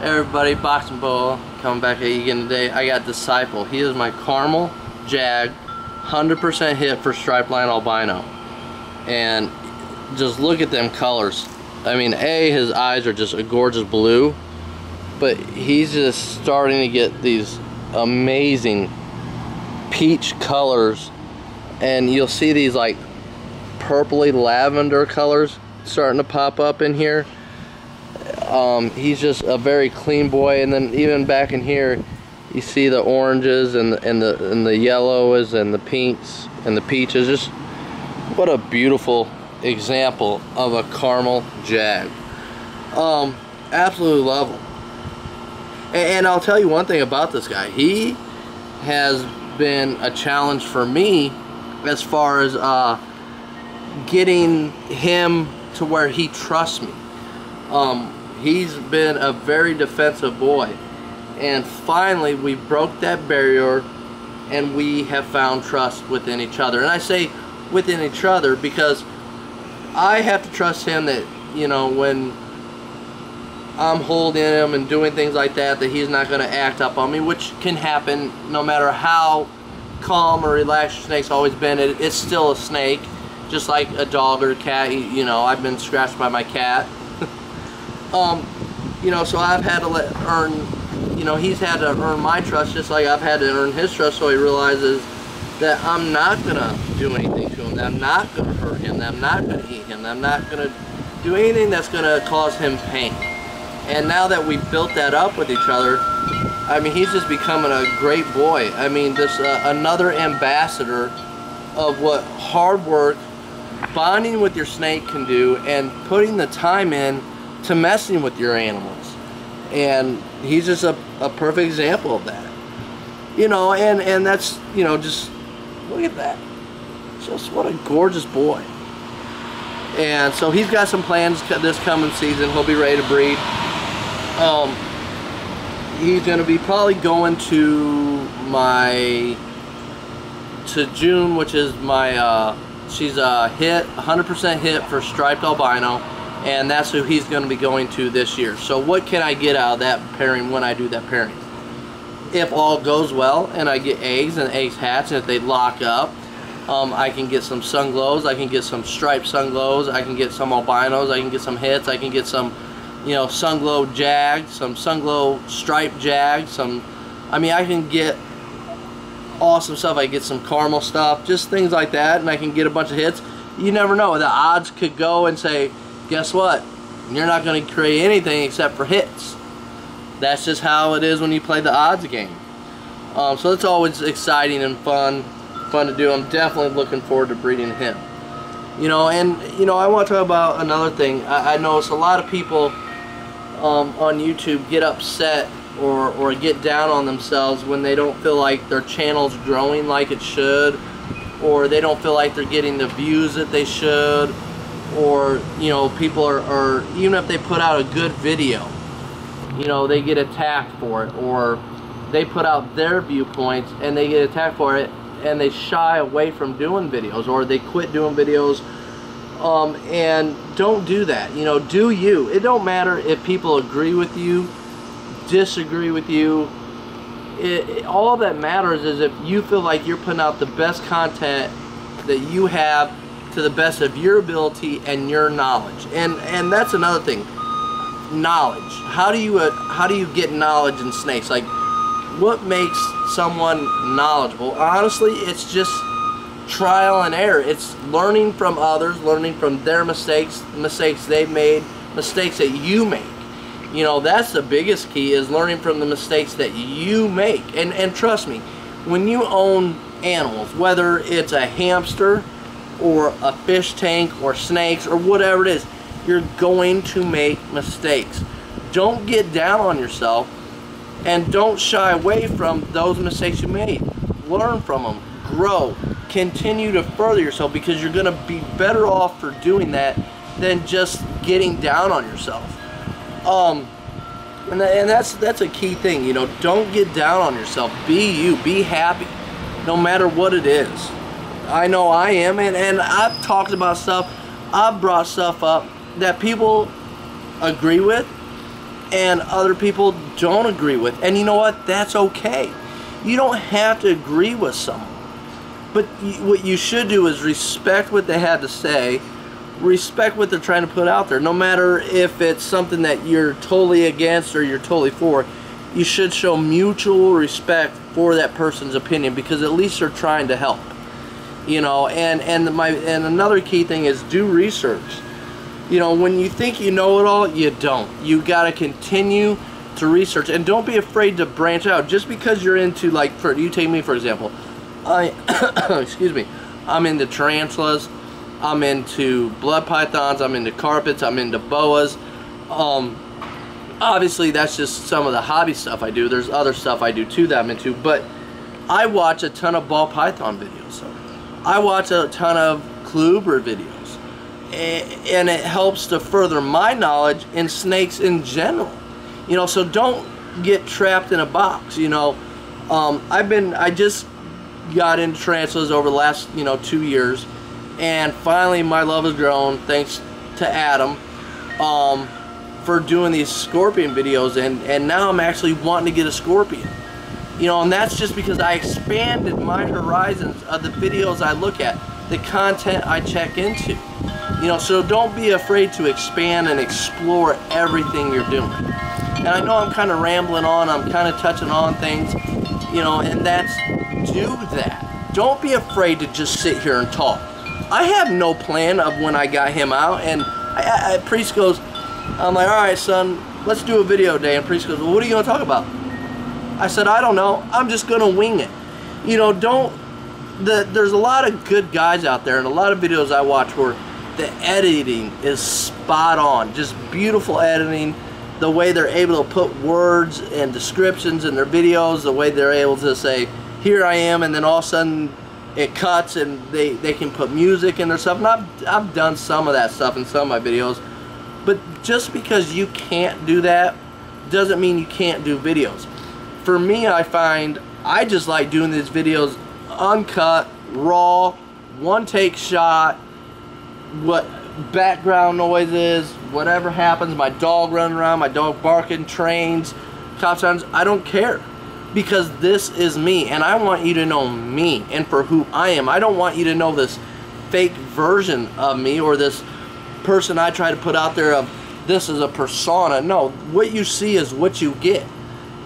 Everybody, BoxingBoa coming back at you again today. I got Disciple. He is my caramel jag, 100% hit for stripe line albino. And just look at them colors. I mean, his eyes are just a gorgeous blue, but he's just starting to get these amazing peach colors, and you'll see these like purpley lavender colors starting to pop up in here. He's just a very clean boy, and then even back in here you see the oranges and the yellows and the pinks and the peaches. Just what a beautiful example of a caramel jag. Absolutely love him. And I'll tell you one thing about this guy. He has been a challenge for me as far as getting him to where he trusts me. He's been a very defensive boy, and finally we broke that barrier and we have found trust within each other. And I say within each other because I have to trust him that, you know, when I'm holding him and doing things like that, that he's not going to act up on me, which can happen no matter how calm or relaxed your snake's always been. It's still a snake, just like a dog or a cat. You know, I've been scratched by my cat. You know, so I've had to earn, you know, he's had to earn my trust just like I've had to earn his trust, so he realizes that I'm not going to do anything to him, that I'm not going to hurt him, that I'm not going to eat him, that I'm not going to do anything that's going to cause him pain. And now that we've built that up with each other, I mean, he's just becoming a great boy. I mean, just another ambassador of what hard work, bonding with your snake can do, and putting the time in to messing with your animals. And he's just a perfect example of that. You know, and that's, you know, just look at that. Just what a gorgeous boy. And so he's got some plans this coming season. He'll be ready to breed. He's going to be probably going to June, which is my, she's a hit, 100% hit for striped albino, and that's who he's going to be going to this year. So what can I get out of that pairing when I do that pairing? If all goes well and I get eggs and eggs hatch, and if they lock up, I can get some sun glows, I can get some striped sun glows, I can get some albinos, I can get some hits, I can get some, you know, sun glow jag, some sun glow striped jag, some, I mean, I can get awesome stuff. I can get some caramel stuff, just things like that, and I can get a bunch of hits. You never know, the odds could go and say, guess what, you're not going to create anything except for hits. That's just how it is when you play the odds game. So it's always exciting and fun to do. I'm definitely looking forward to breeding him. You know, and you know, I want to talk about another thing. I notice a lot of people on YouTube get upset or get down on themselves when they don't feel like their channel's growing like it should, or they don't feel like they're getting the views that they should, or, you know, people are even if they put out a good video, you know, they get attacked for it, or they put out their viewpoints and they get attacked for it, and they shy away from doing videos, or they quit doing videos. And don't do that. You know, do you. It don't matter if people agree with you, disagree with you. All that matters is if you feel like you're putting out the best content that you have to the best of your ability and your knowledge. And that's another thing. Knowledge. How do you get knowledge in snakes? Like, what makes someone knowledgeable? Honestly, it's just trial and error. It's learning from others, learning from their mistakes they've made, mistakes that you make. You know, that's the biggest key, is learning from the mistakes that you make. And trust me, when you own animals, whether it's a hamster or a fish tank or snakes or whatever it is, you're going to make mistakes. Don't get down on yourself, and don't shy away from those mistakes you made. Learn from them, grow, continue to further yourself, because you're going to be better off for doing that than just getting down on yourself. And that's a key thing. You know, don't get down on yourself. Be you, be happy, no matter what it is. I know I am, and I've talked about stuff, I've brought stuff up that people agree with, and other people don't agree with. And you know what? That's okay. You don't have to agree with someone. But what you should do is respect what they had to say, respect what they're trying to put out there. No matter if it's something that you're totally against or you're totally for, you should show mutual respect for that person's opinion, because at least they're trying to help. You know, and another key thing is do research. You know, when you think you know it all, you don't. You got to continue to research, and don't be afraid to branch out. Just because you're into, like, you take me for example, excuse me, I'm into tarantulas, I'm into blood pythons, I'm into carpets, I'm into boas. Obviously that's just some of the hobby stuff I do. There's other stuff I do too that I'm into, but I watch a ton of ball python videos. I watch a ton of Kluber videos, and it helps to further my knowledge in snakes in general. You know, so don't get trapped in a box. You know, I just got into tarantulas over the last 2 years, and finally my love has grown thanks to Adam for doing these scorpion videos, and now I'm actually wanting to get a scorpion. You know, and that's just because I expanded my horizons of the videos I look at, the content I check into. You know, so don't be afraid to expand and explore everything you're doing. And I know I'm kind of rambling on, I'm kind of touching on things, you know, and that's, do that. Don't be afraid to just sit here and talk. I have no plan of when I got him out, and Priest goes, I'm like, all right, son, let's do a video day. And Priest goes, well, what are you going to talk about? I said, I don't know. I'm just going to wing it. You know, there's a lot of good guys out there, and a lot of videos I watch where the editing is spot on. Just beautiful editing. The way they're able to put words and descriptions in their videos, the way they're able to say, here I am, and then all of a sudden it cuts and they can put music in their stuff. And I've done some of that stuff in some of my videos. But just because you can't do that doesn't mean you can't do videos. For me, I find I just like doing these videos uncut, raw, one take shot, what background noise is, whatever happens, my dog running around, my dog barking, trains, cop sounds, I don't care. Because this is me, and I want you to know me and for who I am. I don't want you to know this fake version of me or this person I try to put out there of this is a persona. No, what you see is what you get.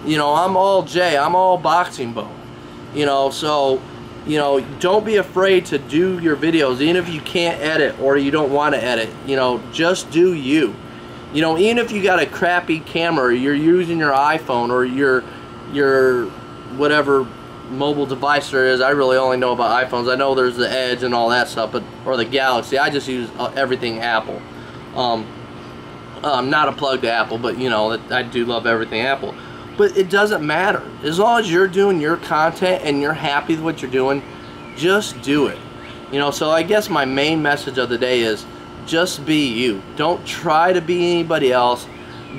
You know, I'm all J, I'm all BoxingBoa. You know, so, you know, don't be afraid to do your videos, even if you can't edit or you don't want to edit. You know, just do you. You know, even if you got a crappy camera, or you're using your iPhone or your whatever mobile device there is. I really only know about iPhones. I know there's the Edge and all that stuff, but or the Galaxy. I just use everything Apple. Not a plug to Apple, but you know, I do love everything Apple. But it doesn't matter. As long as you're doing your content and you're happy with what you're doing, just do it. You know, so I guess my main message of the day is just be you. Don't try to be anybody else.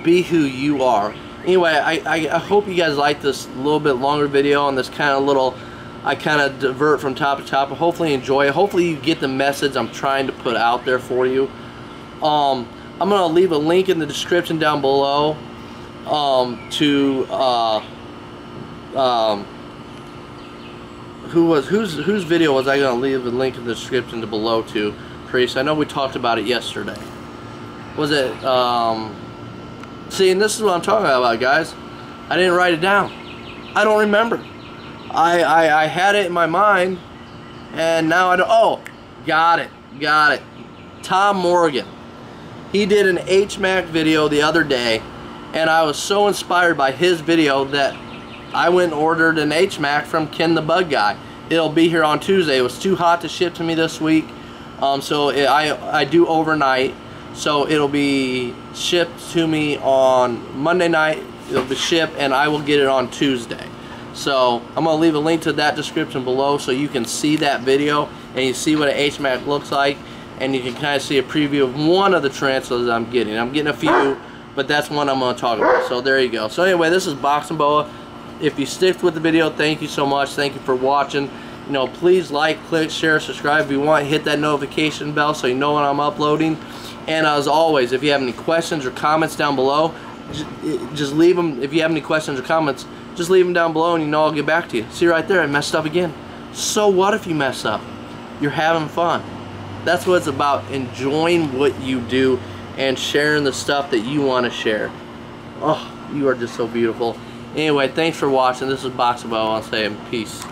Be who you are. Anyway, I hope you guys like this little bit longer video on this kind of little, I kind of divert from top to top. Hopefully you enjoy it. Hopefully you get the message I'm trying to put out there for you. I'm going to leave a link in the description down below to whose video was I going to leave a link in the description below to, Priest? I know we talked about it yesterday. Was it see, and this is what I'm talking about, guys. I didn't write it down. I don't remember. I had it in my mind, and now I don't. Oh, got it. Tom Morgan. He did an HMAC video the other day, and I was so inspired by his video that I went and ordered an HMAC from Ken the Bug Guy. It'll be here on Tuesday. It was too hot to ship to me this week, so I do overnight. So it'll be shipped to me on Monday night. It'll be shipped, and I will get it on Tuesday. So I'm going to leave a link to that description below so you can see that video and you see what an HMAC looks like, and you can kind of see a preview of one of the tarantulas I'm getting. I'm getting a few, but that's one I'm going to talk about. So there you go. So anyway, this is BoxingBoa. If you stick with the video, thank you so much. Thank you for watching. You know, please like, click, share, subscribe. If you want, hit that notification bell so you know when I'm uploading. And as always, if you have any questions or comments down below, just leave them. If you have any questions or comments, just leave them down below, and you know I'll get back to you. See right there, I messed up again. So what if you mess up? You're having fun. That's what it's about, enjoying what you do and sharing the stuff that you want to share. Oh, you are just so beautiful. Anyway, thanks for watching. This is BoxingBoa. I'll say peace.